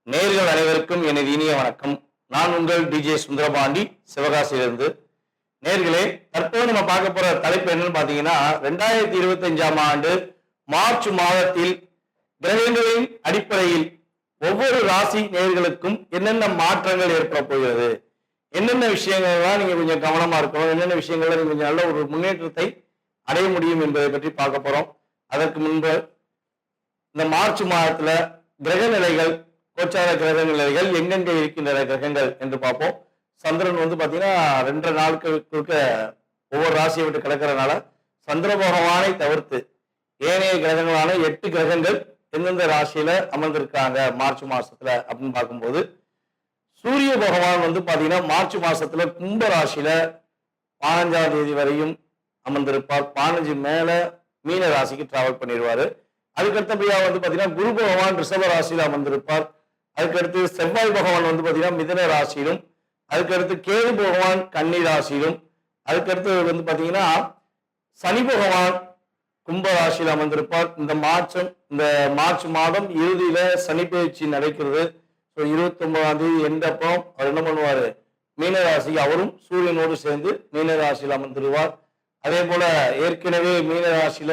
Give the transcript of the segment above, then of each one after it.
நேயர்கள் அனைவருக்கும் எனது இனிய வணக்கம். நான் உங்கள் டிஜே சுந்தரபாண்டி, சிவகாசியிலிருந்து. நேயர்களே, தற்போது நம்ம பார்க்க போற தலைப்பு என்னன்னு பாத்தீங்கன்னா, 2025ஆம் ஆண்டு மார்ச் மாதத்தில் கிரகங்களின் அடிப்படையில் ஒவ்வொரு ராசி நேயர்களுக்கும் என்னென்ன மாற்றங்கள் ஏற்பட போகிறது, என்னென்ன விஷயங்கள்லாம் நீங்க கொஞ்சம் கவனமா இருக்கணும், என்னென்ன விஷயங்கள்ல நீங்க கொஞ்சம் நல்ல ஒரு முன்னேற்றத்தை அடைய முடியும் என்பதை பற்றி பார்க்க போறோம். அதற்கு முன்பு இந்த மார்ச் மாதத்துல கிரக நிலைகள், கோச்சார கிரக நிலைகள் எங்கெங்க இருக்கின்ற கிரகங்கள் என்று பார்ப்போம். சந்திரன் பாத்தீங்கன்னா 2 நாட்களுக்கு ஒவ்வொரு ராசியை விட்டு கிடக்கிறதுனால சந்திர பகவானை தவிர்த்து ஏனைய கிரகங்களான 8 கிரகங்கள் எந்தெந்த ராசியில அமர்ந்திருக்காங்க மார்ச் மாசத்துல அப்படின்னு பார்க்கும்போது, சூரிய பகவான் பாத்தீங்கன்னா மார்ச் மாசத்துல கும்ப ராசியில 15ஆம் தேதி வரையும் அமர்ந்திருப்பார். 15 மேல மீன ராசிக்கு டிராவல் பண்ணிடுவாரு. அதுக்கடுத்தபடியா பாத்தீங்கன்னா குரு பகவான் ரிஷப ராசியில அமர்ந்திருப்பார். அதுக்கடுத்து செவ்வாய் பகவான் பாத்தீங்கன்னா மிதுன ராசியிலும், அதுக்கடுத்து கேது பகவான் கன்னி ராசியிலும், அதுக்கடுத்து பாத்தீங்கன்னா சனி பகவான் கும்ப ராசியில் அமர்ந்திருப்பார். இந்த மார்ச் மாதம் இறுதியில சனி பயிற்சி நடக்கிறது. 29ஆம் தேதி எண்டப்போ அவர் என்ன பண்ணுவாரு, மீன ராசிக்கு அவரும் சூரியனோடு சேர்ந்து மீன ராசியில் அமர்ந்துருவார். அதே போல ஏற்கனவே மீன ராசியில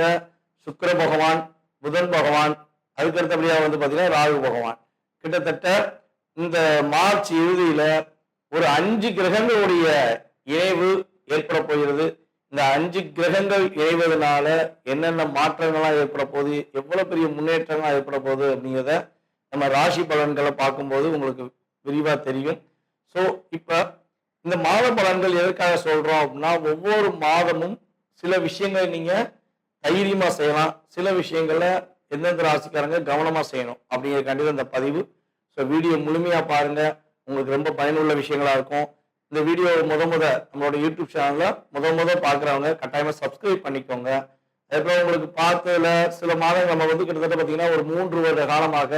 சுக்கிர பகவான், புதன் பகவான், அதுக்கடுத்தபடியா பாத்தீங்கன்னா ராகு பகவான், கிட்டத்தட்ட இந்த மார்ச் இறுதியில ஒரு 5 கிரகங்களுடைய இணைவு ஏற்பட போகிறது. இந்த 5 கிரகங்கள் இணைவதனால என்னென்ன மாற்றங்கள்லாம் ஏற்பட போகுது, எவ்வளவு பெரிய முன்னேற்றங்கள்லாம் ஏற்பட போகுது அப்படிங்கிறத நம்ம ராசி பலன்களை பார்க்கும்போது உங்களுக்கு விரிவா தெரியும். ஸோ இப்ப இந்த மாத பலன்கள் எதற்காக சொல்றோம் அப்படின்னா, ஒவ்வொரு மாதமும் சில விஷயங்களை நீங்க தைரியமா செய்யலாம், சில விஷயங்கள்ல எந்தெந்த ராசிக்காரங்க கவனமா செய்யணும் அப்படிங்கிறதுக்காண்டி இந்த பதிவு. ஸோ வீடியோ முழுமையா பாருங்க, உங்களுக்கு ரொம்ப பயனுள்ள விஷயங்களா இருக்கும். இந்த வீடியோ நம்மளோட யூடியூப் சேனல்ல முத பாக்குறவங்க கட்டாயமா சப்ஸ்கிரைப் பண்ணிக்கோங்க. அதுக்கப்புறம் உங்களுக்கு பார்த்ததுல சில மாதங்கள் நம்ம கிட்டத்தட்ட பாத்தீங்கன்னா ஒரு 3 வருட காலமாக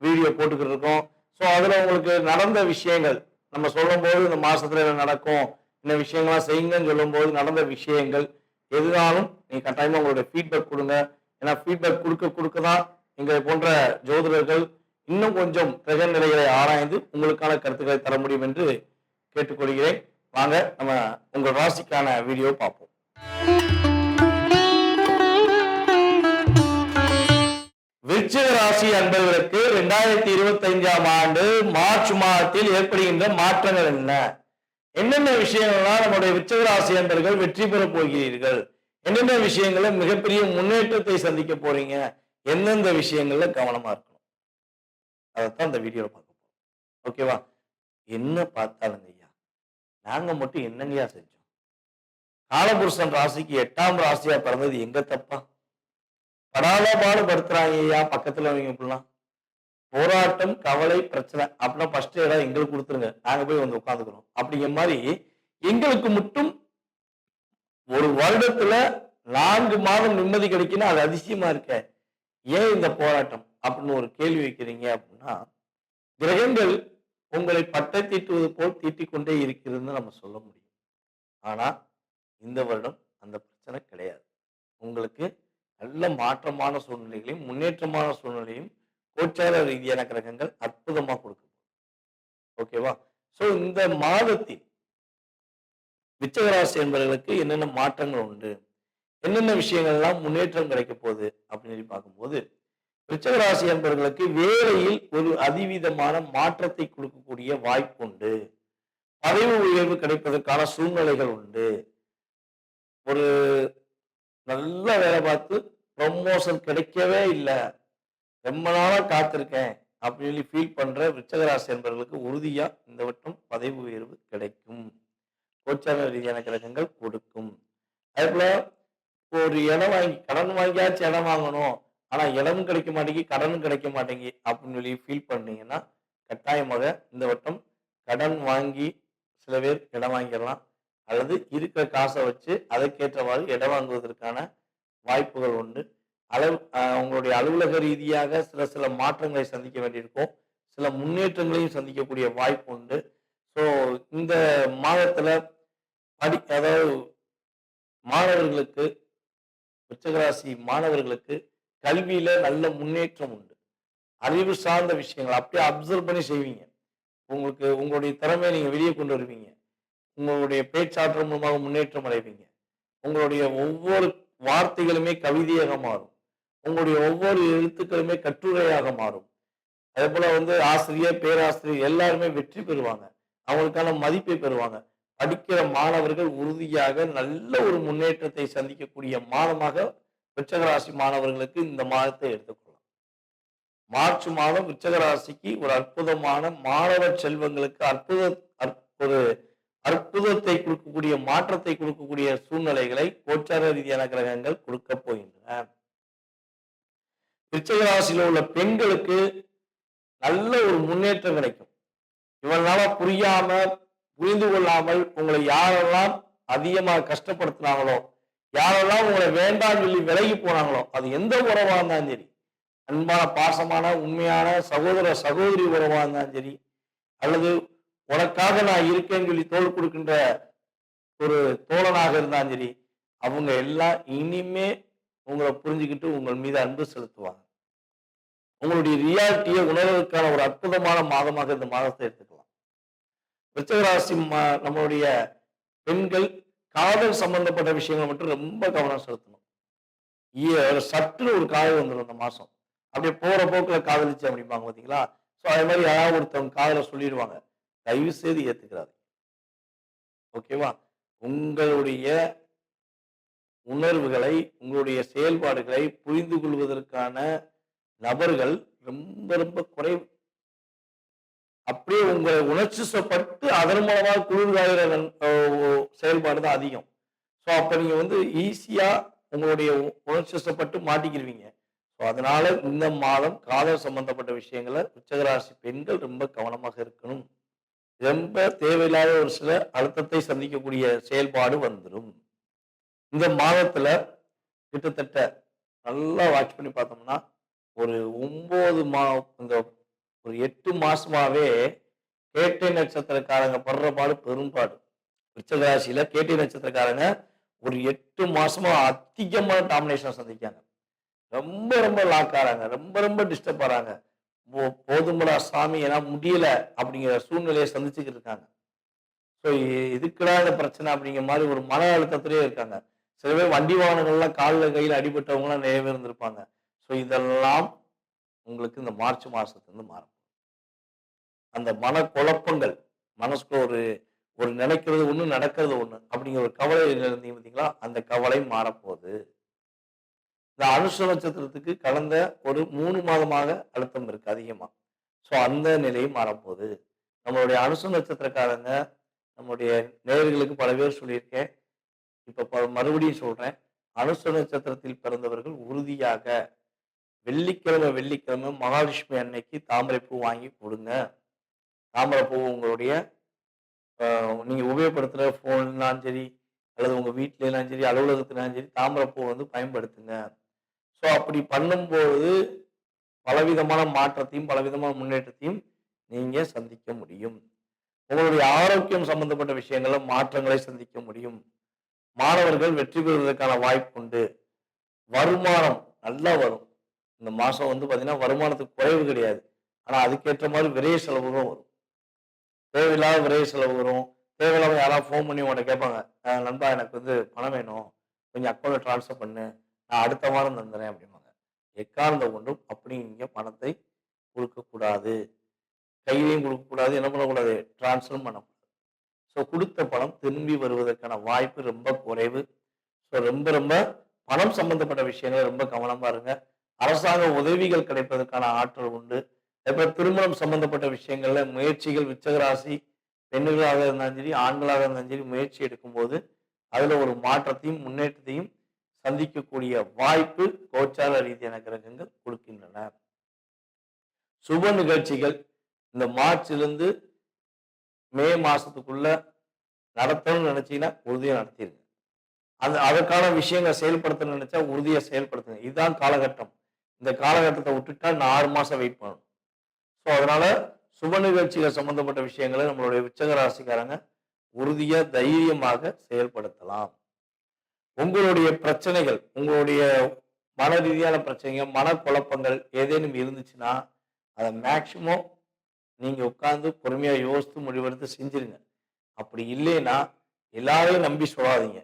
வீடியோ போட்டுக்கிட்டு இருக்கோம். ஸோ அதுல உங்களுக்கு நடந்த விஷயங்கள் நம்ம சொல்லும் போது இந்த மாசத்துல என்ன நடக்கும், இந்த விஷயங்கள்லாம் செய்யுங்கன்னு சொல்லும் போது நடந்த விஷயங்கள் எதுனாலும் நீங்க கட்டாயமா உங்களுடைய ஃபீட்பேக் கொடுங்க. ஏன்னா ஃபீட்பேக் கொடுக்க தான் எங்களை போன்ற ஜோதிடர்கள் இன்னும் கொஞ்சம் கிரக நிலைகளை ஆராய்ந்து உங்களுக்கான கருத்துக்களை தர முடியும் என்று கேட்டுக்கொள்கிறேன். வாங்க நம்ம உங்கள் ராசிக்கான வீடியோ பார்ப்போம். விருச்சிக ராசி அன்பர்களுக்கு 2025ஆம் ஆண்டு மார்ச் மாதத்தில் ஏற்படுகின்ற மாற்றங்கள் என்னென்ன விஷயங்கள்லாம் நம்முடைய விருச்சிக ராசி அன்பர்கள் வெற்றி பெற போகிறீர்கள், என்னென்ன விஷயங்கள்ல மிகப்பெரிய முன்னேற்றத்தை சந்திக்க போறீங்க, எந்தெந்த விஷயங்கள்ல கவனமா இருக்கணும், அதைத்தான் இந்த வீடியோல பார்க்க போறோம். ஓகேவா? என்ன பார்த்தாலுங்க ஐயா, நாங்க மட்டும் என்னங்கய்யா செஞ்சோம்? காலபுருஷன் ராசிக்கு 8ஆம் ராசியா பிறந்தது எங்க தப்பா? படாத பாடு படுத்துறாங்க ஐயா பக்கத்துல அவங்க இப்படிலாம். போராட்டம், கவலை, பிரச்சனை அப்படின்னா ஃபர்ஸ்ட் இடம் எங்களுக்கு கொடுத்துருங்க, நாங்க போய் உட்காந்துக்கிறோம் அப்படிங்கிற மாதிரி எங்களுக்கு மட்டும் ஒரு வருடத்துல 4 மாதம் நிம்மதி கிடைக்குன்னா அது அதிசயமா இருக்க. ஏன் இந்த போராட்டம் அப்படின்னு ஒரு கேள்வி வைக்கிறீங்க அப்படின்னா, கிரகங்கள் உங்களை பட்டை தீட்டுவது போல் தீட்டிக் கொண்டே இருக்கிறதுன்னு நம்ம சொல்ல முடியும். ஆனா இந்த வருடம் அந்த பிரச்சனை கிடையாது. உங்களுக்கு நல்ல மாற்றமான சூழ்நிலைகளையும் முன்னேற்றமான சூழ்நிலையும் கோச்சார ரீதியான கிரகங்கள் அற்புதமா கொடுக்கும். ஓகேவா? சோ இந்த மாதத்தில் விருச்சிகராசி என்பவர்களுக்கு என்னென்ன மாற்றங்கள் உண்டு, என்னென்ன விஷயங்கள்லாம் முன்னேற்றம் கிடைக்க போகுது அப்படின்னு பார்க்கும்போது, விருச்சிகராசி என்பவர்களுக்கு வேலையில் ஒரு அதிவிதமான மாற்றத்தை கொடுக்கக்கூடிய வாய்ப்பு உண்டு. பதவி உயர்வு கிடைப்பதற்கான சூழ்நிலைகள் உண்டு. ஒரு நல்ல வேலை பார்த்து ப்ரமோஷன் கிடைக்கவே இல்லை, ரொம்ப நாளா காத்திருக்கேன் அப்படின்னு ஃபீல் பண்ற விருச்சிகராசி என்பவர்களுக்கு உறுதியா இந்த வட்டம் பதவி உயர்வு கிடைக்கும். கோச்சார ரீதியான கிரகங்கள் கொடுக்கும். அதே போல ஒரு இடம் வாங்கி கடன் வாங்கியாச்சும் இடம் வாங்கணும், ஆனா இடமும் கிடைக்க மாட்டேங்கி கடனும் கிடைக்க மாட்டேங்கி அப்படின்னு ஃபீல் பண்ணீங்கன்னா கட்டாயமாக இந்த வட்டம் கடன் வாங்கி சில பேர் இடம் வாங்கிடலாம், அல்லது இருக்கிற காசை வச்சு அதற்கேற்றவாறு இடம் வாங்குவதற்கான வாய்ப்புகள் உண்டு. உங்களுடைய அலுவலக ரீதியாக சில மாற்றங்களை சந்திக்க வேண்டியிருக்கும், சில முன்னேற்றங்களையும் சந்திக்கக்கூடிய வாய்ப்பு உண்டு. ஸோ இந்த மாதத்துல அதாவது மாணவர்களுக்கு, விருச்சிகராசி மாணவர்களுக்கு கல்வியில நல்ல முன்னேற்றம் உண்டு. அறிவு சார்ந்த விஷயங்கள் அப்படியே அப்சர்வ் பண்ணி செய்வீங்க. உங்களுக்கு உங்களுடைய திறமையை நீங்க வெளியே கொண்டு வருவீங்க. உங்களுடைய பேச்சாற்றல் மூலமாக முன்னேற்றம் அடைவீங்க. உங்களுடைய ஒவ்வொரு வார்த்தைகளுமே கவிதையாக மாறும். உங்களுடைய ஒவ்வொரு எழுத்துக்களுமே கட்டுரையாக மாறும். அதேபோல ஆசிரியர், பேராசிரியர் எல்லாருமே வெற்றி பெறுவாங்க. அவங்களுக்கான மதிப்பை பெறுவாங்க. படிக்கிற மாணவர்கள் உறுதியாக நல்ல ஒரு முன்னேற்றத்தை சந்திக்கக்கூடிய மாதமாக விருச்சிக ராசி மாணவர்களுக்கு இந்த மாதத்தை எடுத்துக்கொள்ளலாம். மார்ச் மாதம் விருச்சிக ராசிக்கு ஒரு அற்புதமான மாணவர் செல்வங்களுக்கு ஒரு அற்புதத்தை கொடுக்கக்கூடிய மாற்றத்தை கொடுக்கக்கூடிய சூழ்நிலைகளை கோச்சார ரீதியான கிரகங்கள் கொடுக்க போகின்றன. விருச்சிக ராசியில் உள்ள பெண்களுக்கு நல்ல ஒரு முன்னேற்றம் கிடைக்கும். இவனால புரிந்து கொள்ளாமல் உங்களை யாரெல்லாம் அதிகமாக கஷ்டப்படுத்தினாங்களோ, யாரெல்லாம் உங்களை வேண்டாம் சொல்லி விலகி போனாங்களோ, அது எந்த உறவா இருந்தாலும் சரி, அன்பான பாசமான உண்மையான சகோதர சகோதரி உறவா இருந்தாலும் சரி, அல்லது உனக்காக நான் இருக்கேன்னு சொல்லி தோள் கொடுக்கின்ற ஒரு தோழனாக இருந்தாலும் சரி, அவங்க எல்லாம் இனிமே உங்களை புரிஞ்சுக்கிட்டு உங்கள் மீது அன்பு செலுத்துவாங்க. உங்களுடைய ரியாலிட்டியை உணர்வதற்கான ஒரு அற்புதமான மாதமாக இந்த மாதத்தை எடுத்துக்கலாம். விருச்சிக ராசி நம்மளுடைய பெண்கள் காதல் சம்பந்தப்பட்ட விஷயங்கள் மட்டும் ரொம்ப கவனம் செலுத்தணும். சட்டுன்னு ஒரு காதல் வந்துடும் இந்த மாசம். அப்படியே போற போக்குல காதலிச்சு அப்படிம்பாங்க பாத்தீங்களா? சோ அதே மாதிரி யாராவது ஒருத்தவங்க காதல சொல்லிடுவாங்க. தயவு செய்து ஏத்துக்கிறாரு. ஓகேவா? உங்களுடைய உணர்வுகளை, உங்களுடைய செயல்பாடுகளை புரிந்து கொள்வதற்கான நபர்கள் ரொம்ப ரொம்ப குறைவு. அப்படியே உங்களை உணர்ச்சிப்பட்டு அதன் மூலமாக குளிர்காயிற செயல்பாடு தான் அதிகம். ஸோ அப்ப நீங்க ஈஸியா உங்களுடைய உணர்ச்சிப்பட்டு மாட்டிக்கிருவீங்க. ஸோ அதனால இந்த மாதம் காதல் சம்பந்தப்பட்ட விஷயங்களை விருச்சிக ராசி பெண்கள் ரொம்ப கவனமாக இருக்கணும். ரொம்ப தேவையில்லாத ஒரு சில அழுத்தத்தை சந்திக்கக்கூடிய செயல்பாடு வந்துடும். இந்த மாதத்துல கிட்டத்தட்ட நல்லா வாட்ச் பண்ணி பார்த்தோம்னா ஒரு 9 இந்த ஒரு 8 மாசமாவே கேட்டை நட்சத்திரக்காரங்க படுற பாடு பெரும்பாடு. விருச்சிக ராசியில கேட்டை நட்சத்திரக்காரங்க ஒரு 8 மாசமா அதிகமான டாமினேஷன் சந்திக்காங்க. ரொம்ப ரொம்ப லாக் ஆறாங்க. ரொம்ப ரொம்ப டிஸ்டர்ப் ஆறாங்க. போதும்படா சாமி ஏன்னா முடியல அப்படிங்கிற சூழ்நிலையை சந்திச்சுக்கிட்டு இருக்காங்க. ஸோ இதுக்குடா இந்த பிரச்சனை அப்படிங்கிற மாதிரி ஒரு மன அழுத்தத்திலேயே இருக்காங்க. சில பேர் வண்டி வாகனங்கள்லாம் காலில் கையில் அடிபட்டவங்களாம் நிறைய பேர் இருந்திருப்பாங்க. ஸோ இதெல்லாம் உங்களுக்கு இந்த மார்ச் மாசத்துலேருந்து மாறும். அந்த மனக்குழப்பங்கள், மனசுக்குள்ள ஒரு ஒரு நினைக்கிறது ஒண்ணு, நடக்கிறது ஒண்ணு அப்படிங்கிற ஒரு கவலை இருந்தீங்க பார்த்தீங்களா? அந்த கவலை மாறப்போகுது. இந்த அனுஷ நட்சத்திரத்துக்கு கடந்த ஒரு 3 மாதமாக அழுத்தம் இருக்கு அதிகமா. ஸோ அந்த நிலையும் மாறப்போகுது. நம்மளுடைய அனுஷ நட்சத்திரக்காரங்க, நம்முடைய நேயர்களுக்கு பல பேர் சொல்லியிருக்கேன். இப்ப மறுபடியும் சொல்றேன். அனுஷ நட்சத்திரத்தில் பிறந்தவர்கள் உறுதியாக வெள்ளிக்கிழமை மகாலட்சுமி அன்னைக்கு தாமரைப்பூ வாங்கி கொடுங்க. தாமரைப்பூ உங்களுடைய நீங்க உபயோகப்படுத்துற போன்லாம் சரி, அல்லது உங்க வீட்டிலாம் சரி, அலுவலகத்திலாம் சரி, தாமரைப்பூ பயன்படுத்துங்க. ஸோ அப்படி பண்ணும்போது பலவிதமான மாற்றத்தையும் பலவிதமான முன்னேற்றத்தையும் நீங்க சந்திக்க முடியும். உங்களுடைய ஆரோக்கியம் சம்பந்தப்பட்ட விஷயங்கள்ல மாற்றங்களை சந்திக்க முடியும். மாணவர்கள் வெற்றி பெறுவதற்கான வாய்ப்பு உண்டு. வருமானம் நல்லா வரும். இந்த மாசம் பாத்தீங்கன்னா வருமானத்துக்கு குறைவு கிடையாது. ஆனா அதுக்கேற்ற மாதிரி விரைய செலவுகளும் வரும். தேவையில்லாத விரைய செலவு வரும். தேவையில்லாம யாராவது ஃபோன் பண்ணி உங்கள்கிட்ட கேட்பாங்க, நண்பா எனக்கு பணம் வேணும், கொஞ்சம் அக்கௌண்ட்ல டிரான்ஸ்ஃபர் பண்ணு, நான் அடுத்த வாரம் தந்துறேன் அப்படிம்பாங்க. எக்காரணத்தை கொண்டும் அப்படி நீங்க பணத்தை கொடுக்கக்கூடாது. கையிலையும் கொடுக்கக்கூடாது, என்ன பண்ணக்கூடாது, டிரான்ஸ்ஃபரும் பண்ணக்கூடாது. ஸோ கொடுத்த பணம் திரும்பி வருவதற்கான வாய்ப்பு ரொம்ப குறைவு. ஸோ ரொம்ப ரொம்ப பணம் சம்பந்தப்பட்ட விஷயங்கள் ரொம்ப கவனமா இருங்க. அரசாங்க உதவிகள் கிடைப்பதற்கான ஆற்றல் உண்டு. அதே திருமணம் சம்பந்தப்பட்ட விஷயங்கள்ல முயற்சிகள் விருச்சிக ராசி பெண்களாக இருந்தாலும் சரி, ஆண்களாக இருந்தாலும் சரி முயற்சி எடுக்கும்போது அதுல ஒரு மாற்றத்தையும் முன்னேற்றத்தையும் சந்திக்கக்கூடிய வாய்ப்பு கோச்சார ரீதியான கிரகங்கள் கொடுக்கின்றன. சுப நிகழ்ச்சிகள் இந்த மார்ச்லேருந்து மே மாசத்துக்குள்ள நடத்தணும்னு நினைச்சீங்கன்னா உறுதியா நடத்திடுங்க. அதற்கான விஷயங்களை செயல்படுத்த நினைச்சா உறுதியா செயல்படுத்துங்க. இதுதான் காலகட்டம். இந்த காலகட்டத்தை விட்டுட்டா நான் 6 மாசம் வெயிட் பண்ணணும். ஸோ அதனால சுப நிகழ்ச்சிகள் சம்பந்தப்பட்ட விஷயங்களை நம்மளுடைய விருச்சிக ராசிக்காரங்க உறுதியா தைரியமாக செயல்படுத்தலாம். உங்களுடைய பிரச்சனைகள், உங்களுடைய மன ரீதியான பிரச்சனைகள், மனக்குழப்பங்கள் ஏதேனும் இருந்துச்சுன்னா அதை மேக்சிமம் நீங்க உட்கார்ந்து பொறுமையா யோசித்து முடிவெடுத்து செஞ்சிருங்க. அப்படி இல்லைன்னா எல்லாரையும் நம்பி சொல்லாதீங்க.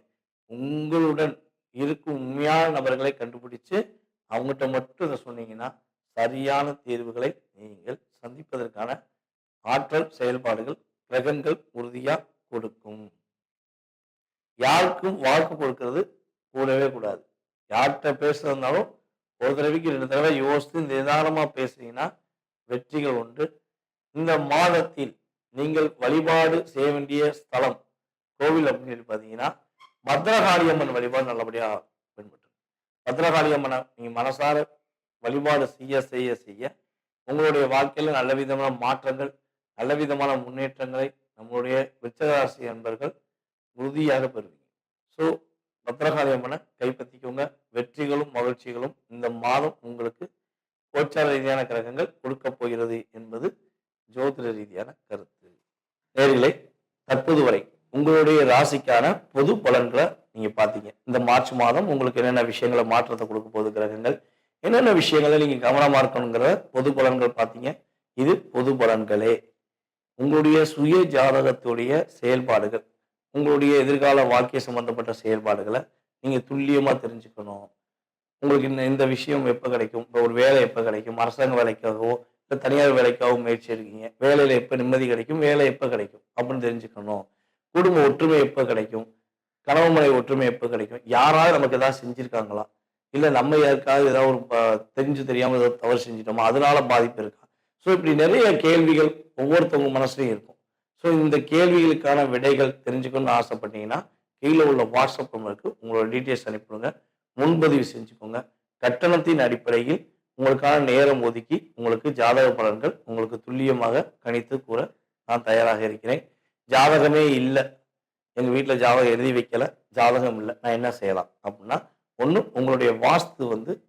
உங்களுடன் இருக்கும் உண்மையான நபர்களை கண்டுபிடிச்சு அவங்ககிட்ட மட்டும் இதை சொன்னீங்கன்னா சரியான தீர்வுகளை நீங்கள் சந்திப்பதற்கான ஆற்றல் செயல்பாடுகள் கிரகங்கள் உறுதியா கொடுக்கும். யாருக்கும் வாக்கு கொடுக்கிறது கூடவே கூடாது. யார்கிட்ட பேசுறதுனாலும் ஒரு தடவைக்கு 2 தடவை யோசித்து நிதானமா பேசுனீங்கன்னா வெற்றிகள் உண்டு. இந்த மாதத்தில் நீங்கள் வழிபாடு செய்ய வேண்டிய ஸ்தலம் கோவில் அப்படின்னு சொல்லி பார்த்தீங்கன்னா பத்ரகாளி அம்மன் வழிபாடு நல்லபடியா பின்பற்றும். பத்ரகாளி அம்மனை நீங்க மனசார வழிபாடு செய்ய செய்ய செய்ய உங்களுடைய வாழ்க்கையில நல்ல விதமான மாற்றங்கள், நல்ல விதமான முன்னேற்றங்களை நம்முடைய விருச்சிக ராசி அன்பர்கள் உறுதியாக பெறுவீங்க. ஸோ பத்ரகாளி அம்மனை கைப்பற்றிக்கோங்க. வெற்றிகளும் மகிழ்ச்சிகளும் இந்த மாதம் உங்களுக்கு கோச்சார ரீதியான கிரகங்கள் கொடுக்க போகிறது என்பது ஜோதிட ரீதியான கருத்து. நேயர்களே, தற்போது வரை உங்களுடைய ராசிக்கான பொது பலன்களை நீங்க பாத்தீங்க. இந்த மார்ச் மாதம் உங்களுக்கு என்னென்ன விஷயங்களை மாற்றத்தை கொடுக்க போகுது கிரகங்கள், என்னென்ன விஷயங்களை நீங்க கவனமா இருக்கணுங்கிற பொது பலன்கள் பார்த்தீங்க. இது பொது பலன்களே. உங்களுடைய சுய ஜாதகத்துடைய செயல்பாடுகள், உங்களுடைய எதிர்கால வாழ்க்கை சம்பந்தப்பட்ட செயல்பாடுகளை நீங்க துல்லியமா தெரிஞ்சுக்கணும். உங்களுக்கு இந்த விஷயம் எப்போ கிடைக்கும், இப்போ ஒரு வேலை எப்போ கிடைக்கும், அரசாங்க வேலைக்காகவோ இல்லை தனியார் வேலைக்காகவோ முயற்சி எடுக்கீங்க, வேலையில எப்போ நிம்மதி கிடைக்கும், வேலை எப்போ கிடைக்கும் அப்படின்னு தெரிஞ்சுக்கணும். குடும்ப ஒற்றுமை எப்போ கிடைக்கும், கணவன் மனைவி ஒற்றுமை எப்போ கிடைக்கும், யாராவது நமக்கு ஏதாவது செஞ்சிருக்காங்களா, இல்லை நம்ம யாருக்காவது ஏதாவது ஒரு தெரிஞ்சு தெரியாமல் ஏதாவது தவறு செஞ்சிட்டோமா, அதனால பாதிப்பு இருக்கா. ஸோ இப்படி நிறைய கேள்விகள் ஒவ்வொருத்தவங்க மனசுலையும் இருக்கும். ஸோ இந்த கேள்விகளுக்கான விடைகள் தெரிஞ்சுக்கணும்னு ஆசைப்பட்டீங்கன்னா கீழே உள்ள வாட்ஸ்அப் நம்பருக்கு உங்களோட டீட்டெயில்ஸ் அனுப்பிடுங்க. முன்பதிவு செஞ்சுக்கோங்க. கட்டணத்தின் அடிப்படையில் உங்களுக்கான நேரம் ஒதுக்கி உங்களுக்கு ஜாதக பலன்கள் உங்களுக்கு துல்லியமாக கணித்து கூற நான் தயாராக இருக்கிறேன். ஜாதகமே இல்லை, எங்க வீட்டில் ஜாதகம் எழுதி வைக்கல, ஜாதகம் இல்லை, நான் என்ன செய்யலாம் அப்படின்னா, ஒன்று உங்களுடைய வாஸ்து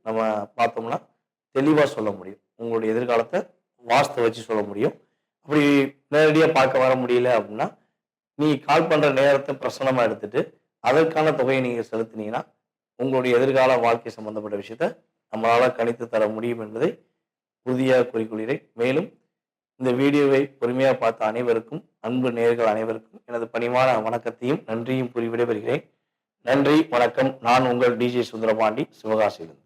நம்ம பார்த்தோம்னா தெளிவாக சொல்ல முடியும். உங்களுடைய எதிர்காலத்தை வாஸ்து வச்சு சொல்ல முடியும். அப்படி நேரடியாக பார்க்க வர முடியல அப்படின்னா நீ கால் பண்ற நேரத்தை பிரசனமா எடுத்துட்டு அதற்கான தொகையை நீங்க செலுத்தினீங்கன்னா உங்களுடைய எதிர்கால வாழ்க்கை சம்பந்தப்பட்ட விஷயத்த நம்மளால கணித்து தர முடியும் என்பதை உறுதியாக கூறிக்கொள்கிறேன். மேலும் இந்த வீடியோவை பொறுமையாக பார்த்த அனைவருக்கும், அன்பு நேயர்கள் அனைவருக்கும் எனது பணிவான வணக்கத்தையும் நன்றியும் கூறி விடைபெறுகிறேன். நன்றி, வணக்கம். நான் உங்கள் டிஜே சுந்தரபாண்டி, சிவகாசியிலிருந்து.